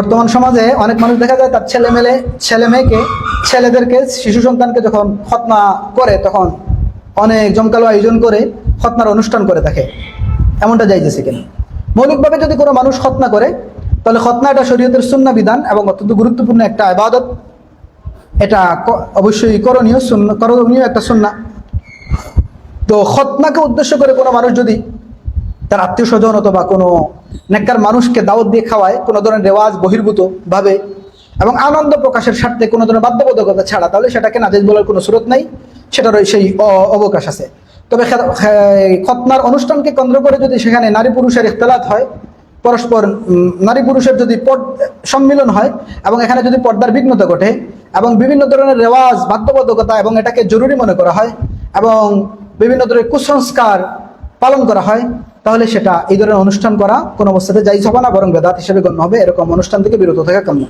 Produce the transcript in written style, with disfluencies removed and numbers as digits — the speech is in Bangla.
বর্তমান সমাজে অনেক মানুষ দেখা যায় তার ছেলেদেরকে শিশু সন্তানকে যখন খতনা করে তখন অনেক জমকালো আয়োজন করে খতনার অনুষ্ঠান করে থাকে। এমনটা যাইতেছে কিনা? মৌলিকভাবে যদি কোনো মানুষ খতনা করে তাহলে খতনা এটা শরীয়তের সুন্নাহ বিধান এবং অত্যন্ত গুরুত্বপূর্ণ একটা ইবাদত। এটা অবশ্যই করণীয় একটা সুন্নাহ। তো খতনাকে উদ্দেশ্য করে কোনো মানুষ যদি তার আত্মীয় স্বজন অথবা কোনো নেককার মানুষকে দাওয়াত দিয়ে খাওয়ায় কোনো ধরনের রেওয়াজ বহির্ভূত ভাবে এবং আনন্দ প্রকাশের স্বার্থে কোনো ধরনের বাধ্যবাধকতা ছাড়া, তাহলে সেটাকে নাজায়েজ বলার কোনো সুরত নাই, সেটার সেই অবকাশ আছে। তবে খতনার অনুষ্ঠানকে কেন্দ্র করে যদি সেখানে নারী পুরুষের ইখতিলাত হয়, পরস্পর নারী পুরুষের যদি সম্মিলন হয় এবং এখানে যদি পর্দার বিঘ্নতা ঘটে এবং বিভিন্ন ধরনের রেওয়াজ বাধ্যবাধকতা এবং এটাকে জরুরি মনে করা হয় এবং বিভিন্ন ধরনের কুসংস্কার পালন করা হয়, তাহলে সেটা এই ধরনের অনুষ্ঠান করা কোনো অবস্থাতে জায়েজ হবে না, বরং বেদাত হিসেবে গণ্য হবে। এরকম অনুষ্ঠান থেকে বিরত থাকা কাম্য।